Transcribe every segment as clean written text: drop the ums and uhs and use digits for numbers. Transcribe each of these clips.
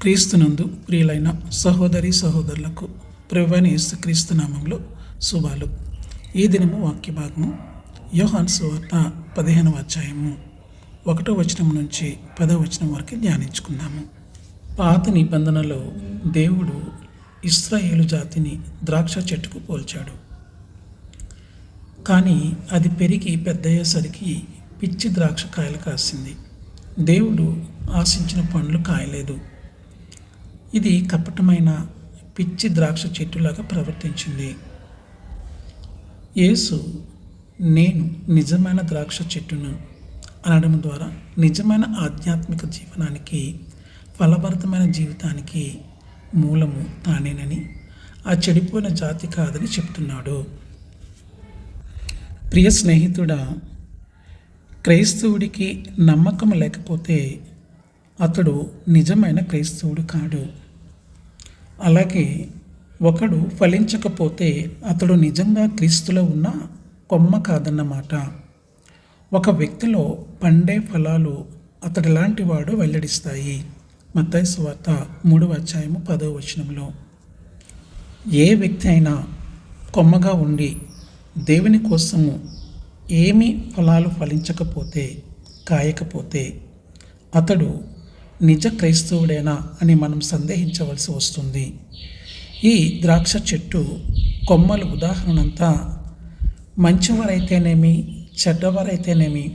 క్రీస్తునందు ప్రియులైన సహోదరి సహోదరులకు ప్రభువైన యేసుక్రీస్తు నామంలో శుభాలు. ఈ దినము వాక్య భాగము యోహాను సువార్త 15వ అధ్యాయము 1వ వచనం నుంచి 10వ వచనం వరకు ధ్యానించుకుందాము. పాత నిబంధనలో దేవుడు ఇశ్రాయేలు జాతిని ద్రాక్ష చెట్టుకు పోల్చాడు. కానీ అది పెరిగి పెద్దయ్యేసరికి పిచ్చి ద్రాక్ష కాయలు కాసింది. దేవుడు ఆశించిన పండ్లు కాయలేదు. ఇది కపటమైన పిచ్చి ద్రాక్ష చెట్టులాగా ప్రవర్తించింది. యేసు నేను నిజమైన ద్రాక్ష చెట్టును అనడం ద్వారా నిజమైన ఆధ్యాత్మిక జీవనానికి, ఫలభరితమైన జీవితానికి మూలము తానేనని, ఆ చెడిపోయిన జాతి కాదని చెప్తున్నాడు. ప్రియ స్నేహితుడా, క్రైస్తవుడికి నమ్మకం లేకపోతే అతడు నిజమైన క్రైస్తవుడు కాడు. అలాగే ఒకడు ఫలించకపోతే అతడు నిజంగా క్రీస్తులో ఉన్న కొమ్మ కాదన్నమాట. ఒక వ్యక్తిలో పండే ఫలాలు అతడిలాంటి వాడు వెల్లడిస్తాయి. మత్తయి సువార్త 3వ అధ్యాయము 10వ వచనంలో. ఏ వ్యక్తి అయినా కొమ్మగా ఉండి దేవుని కోసము ఏమి ఫలాలు ఫలించకపోతే, కాయకపోతే అతడు నిజ క్రైస్తవుడేనా అని మనం సందేహించవలసి వస్తుంది. ఈ ద్రాక్ష చెట్టు కొమ్మలు ఉదాహరణంతా మంచివారైతేనేమి, చెడ్డవారైతేనేమి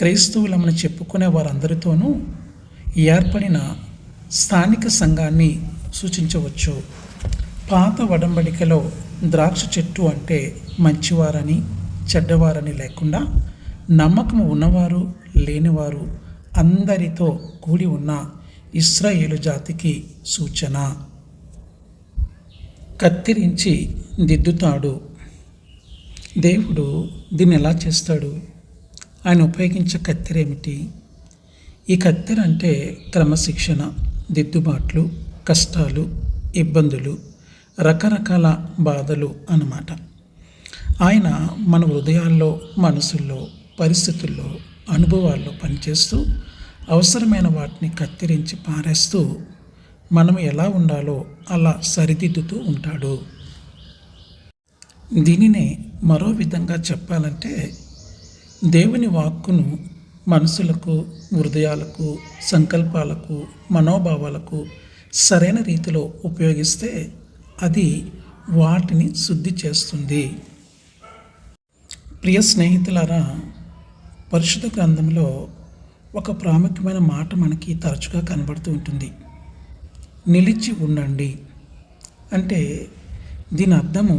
క్రైస్తవులమని చెప్పుకునే వారందరితోనూ ఏర్పడిన స్థానిక సంఘాన్ని సూచించవచ్చు. పాత వడంబడికలో ద్రాక్ష చెట్టు అంటే మంచివారని, చెడ్డవారని లేకుండా నమ్మకం ఉన్నవారు, లేనివారు అందరితో కూడి ఉన్న ఇశ్రాయేలు జాతికి సూచన. కత్తిరించి దిద్దుతాడు. దేవుడు దీన్ని ఎలా చేస్తాడు? ఆయన ఉపయోగించే కత్తెరేమిటి? ఈ కత్తెర అంటే క్రమశిక్షణ, దిద్దుబాట్లు, కష్టాలు, ఇబ్బందులు, రకరకాల బాధలు అన్నమాట. ఆయన మన హృదయాల్లో, మనసుల్లో, పరిస్థితుల్లో, అనుభవాల్లో పనిచేస్తూ అవసరమైన వాటిని కత్తిరించి పారేస్తూ మనం ఎలా ఉండాలో అలా సరిదిద్దుతూ ఉంటాడు. దీనినే మరో విధంగా చెప్పాలంటే దేవుని వాక్కును మనసులకు, హృదయాలకు, సంకల్పాలకు, మనోభావాలకు సరైన రీతిలో ఉపయోగిస్తే అది వాటిని శుద్ధి చేస్తుంది. ప్రియ స్నేహితులారా, పరిశుద్ధ గ్రంథంలో ఒక ప్రాముఖ్యమైన మాట మనకి తరచుగా కనబడుతూ ఉంటుంది. నిలిచి ఉండండి అంటే దీని అర్థము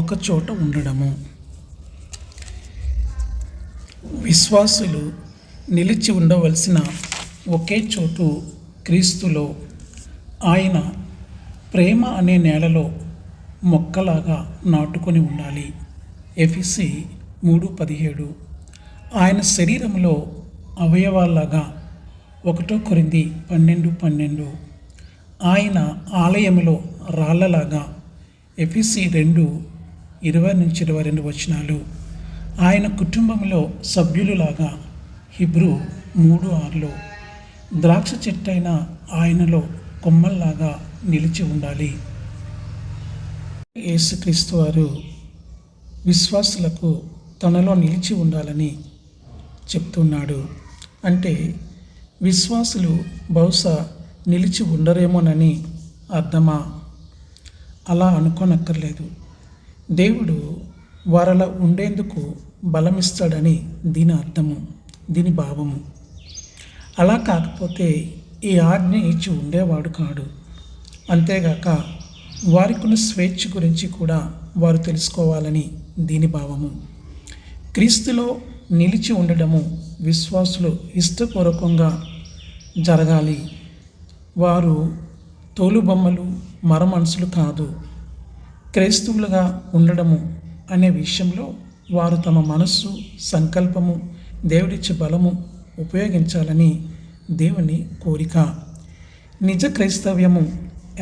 ఒక చోట ఉండడము. విశ్వాసులు నిలిచి ఉండవలసిన ఒకే చోటు క్రీస్తులో, ఆయన ప్రేమ అనే నేలలో మొక్కలాగా నాటుకొని ఉండాలి. ఎఫెసీ 3:17. ఆయన శరీరంలో అవయవాల్లాగా 1 కొరింథీ 12:12. ఆయన ఆలయములో రాళ్ళలాగా ఎఫెసీ 2:20-22 వచనాలు. ఆయన కుటుంబంలో సభ్యులులాగా హీబ్రూ 3:6లో. ద్రాక్ష చెట్టైన ఆయనలో కొమ్మల్లాగా నిలిచి ఉండాలి. యేసుక్రీస్తు వారు విశ్వాసులకు తనలో నిలిచి ఉండాలని చెప్తున్నాడు. అంటే విశ్వాసులు బహుశా నిలిచి ఉండరేమోనని అర్థమా? అలా అనుకోనక్కర్లేదు. దేవుడు వారలా ఉండేందుకు బలమిస్తాడని దీని అర్థము, దీని భావము. అలా కాకపోతే ఈ ఆజ్ఞ ఇచ్చి ఉండేవాడు కాడు. అంతేగాక వారికున్న స్వేచ్ఛ గురించి కూడా వారు తెలుసుకోవాలని దీని భావము. క్రీస్తులో నిలిచి ఉండడము విశ్వాసులు ఇష్టపూర్వకంగా జరగాలి. వారు తోలుబొమ్మలు, మరమనసులు కాదు. క్రైస్తవులుగా ఉండడము అనే విషయంలో వారు తమ మనస్సు, సంకల్పము, దేవుడిచ్చే బలము ఉపయోగించాలని దేవుని కోరిక. నిజ క్రైస్తవ్యము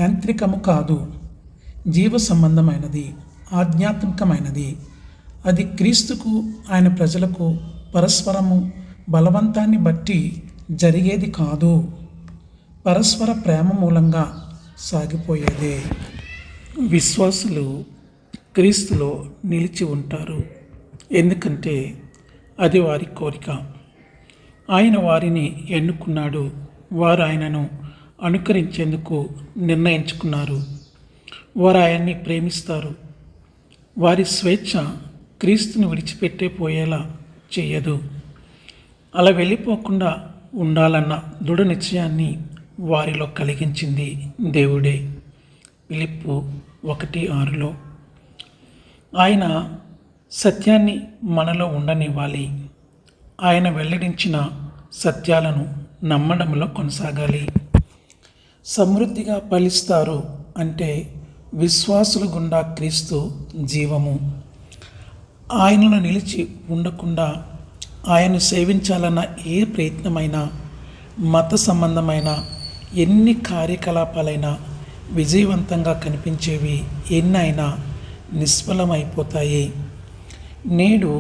యాంత్రికము కాదు, జీవ సంబంధమైనది, ఆధ్యాత్మికమైనది. అది క్రీస్తుకు, ఆయన ప్రజలకు పరస్పరము బలవంతాన్ని బట్టి జరిగేది కాదు. పరస్పర ప్రేమ మూలంగా సాగిపోయేదే. విశ్వాసులు క్రీస్తులో నిలిచి ఉంటారు, ఎందుకంటే అది వారి కోరిక. ఆయన వారిని ఎన్నుకున్నాడు, వారు ఆయనను అనుకరించేందుకు నిర్ణయించుకున్నారు. వారు ఆయన్ని ప్రేమిస్తారు. వారి స్వేచ్ఛ క్రీస్తుని విడిచిపెట్టే పోయేలా చేయదు. అలా వెళ్ళిపోకుండా ఉండాలన్న దృఢ నిశ్చయాన్ని వారిలో కలిగించింది దేవుడే. ఫిలిప్పు 1:6 ఆయన సత్యాన్ని మనలో ఉండనివ్వాలి. ఆయన వెల్లడించిన సత్యాలను నమ్మడంలో కొనసాగాలి. సమృద్ధిగా ఫలిస్తారు అంటే విశ్వాసుల గుండా క్రీస్తు జీవము. ఆయనలో నిలిచి ఉండకుండా ఆయన్ను సేవించాలన్న ఏ ప్రయత్నమైనా, మత సంబంధమైన ఎన్ని కార్యకలాపాలైనా, విజయవంతంగా కనిపించేవి ఎన్నైనా నిష్ఫలమైపోతాయి. నేడు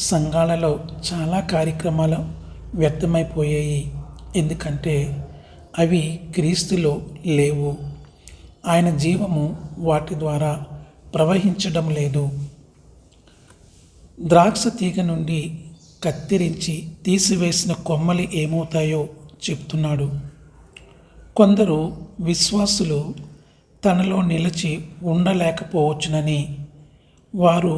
సంఘాలలో చాలా కార్యక్రమాలు వ్యర్థమైపోయాయి, ఎందుకంటే అవి క్రీస్తులో లేవు. ఆయన జీవము వాటి ద్వారా ప్రవహించడం లేదు. ద్రాక్ష తీగ నుండి కత్తిరించి తీసివేసిన కొమ్మలు ఏమవుతాయో చెప్తున్నాడు. కొందరు విశ్వాసులు తనలో నిలిచి ఉండలేకపోవచ్చునని, వారు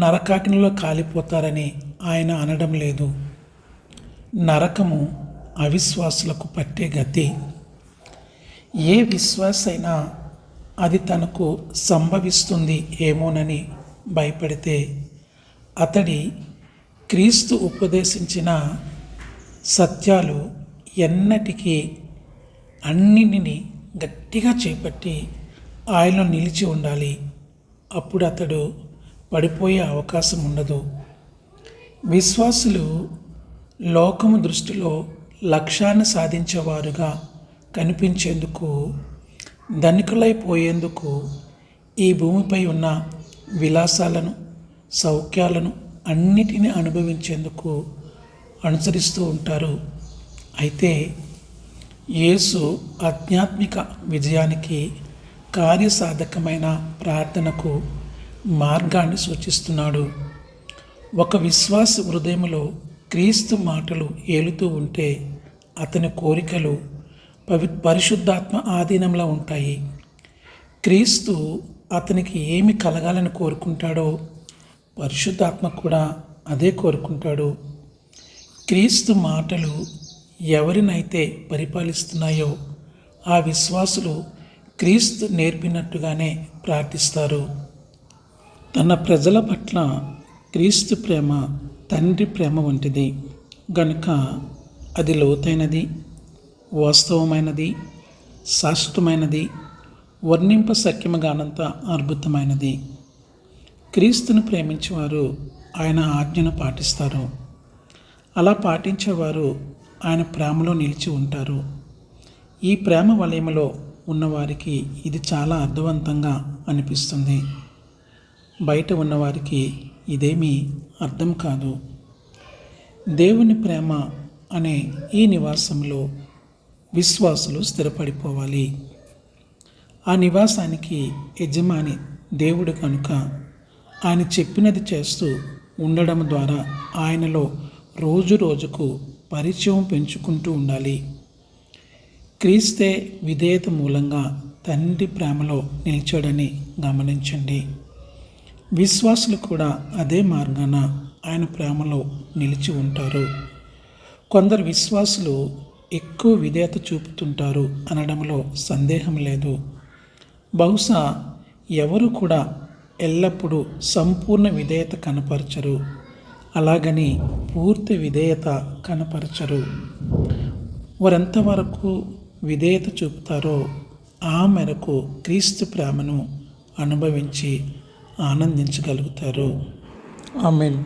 నరకాగ్నిలో కాలిపోతారని ఆయన అనడం లేదు. నరకము అవిశ్వాసులకు పట్టే గతి. ఏ విశ్వాసైనా అది తనకు సంభవిస్తుంది ఏమోనని భయపడితే అతడి క్రీస్తు ఉపదేశించిన సత్యాలు ఎన్నటికీ అన్నిటిని గట్టిగా చేపట్టి ఆయనలో నిలిచి ఉండాలి. అప్పుడు అతడు పడిపోయే అవకాశం ఉండదు. విశ్వాసులు లోకము దృష్టిలో లక్ష్యాన్ని సాధించేవారుగా కనిపించేందుకు, ధనికులైపోయేందుకు ఈ భూమిపై ఉన్న విలాసాలను, సౌఖ్యాలను అన్నిటినీ అనుభవించేందుకు అనుసరిస్తూ ఉంటారు. అయితే యేసు ఆధ్యాత్మిక విజయానికి, కార్యసాధకమైన ప్రార్థనకు మార్గాన్ని సూచిస్తున్నాడు. ఒక విశ్వాస హృదయంలో క్రీస్తు మాటలు ఏలుతూ ఉంటే అతని కోరికలు పరిశుద్ధాత్మ ఆధీనంలో ఉంటాయి. క్రీస్తు అతనికి ఏమి కలగాలని కోరుకుంటాడో పరిశుద్ధాత్మ కూడా అదే కోరుకుంటాడు. క్రీస్తు మాటలు ఎవరినైతే పరిపాలిస్తున్నాయో ఆ విశ్వాసులు క్రీస్తు నేర్పినట్టుగానే ప్రార్థిస్తారు. తన ప్రజల పట్ల క్రీస్తు ప్రేమ తండ్రి ప్రేమ వంటిది గనుక అది లోతైనది, వాస్తవమైనది, శాశ్వతమైనది, వర్ణింపశక్యముగానంత అద్భుతమైనది. క్రీస్తును ప్రేమించేవారు ఆయన ఆజ్ఞను పాటిస్తారు. అలా పాటించేవారు ఆయన ప్రేమలో నిలిచి ఉంటారు. ఈ ప్రేమ వలయములో ఉన్నవారికి ఇది చాలా అర్థవంతంగా అనిపిస్తుంది. బయట ఉన్నవారికి ఇదేమీ అర్థం కాదు. దేవుని ప్రేమ అనే ఈ నివాసంలో విశ్వాసులు స్థిరపడిపోవాలి. ఆ నివాసానికి యజమాని దేవుడు కనుక ఆయన చెప్పినది చేస్తూ ఉండడం ద్వారా ఆయనలో రోజు రోజుకు పరిచయం పెంచుకుంటూ ఉండాలి. క్రీస్తే విధేయత మూలంగా తండ్రి ప్రేమలో నిలిచాడని గమనించండి. విశ్వాసులు కూడా అదే మార్గాన ఆయన ప్రేమలో నిలిచి ఉంటారు. కొందరు విశ్వాసులు ఎక్కువ విధేయత చూపుతుంటారు అనడంలో సందేహం లేదు. బహుశా ఎవరు కూడా ఎల్లప్పుడూ సంపూర్ణ విధేయత కనపరచరు, అలాగని పూర్తి విధేయత కనపరచరు. వారెంతవరకు విధేయత చూపుతారో ఆ మేరకు క్రీస్తు ప్రేమను అనుభవించి ఆనందించగలుగుతారు. ఆమేన్.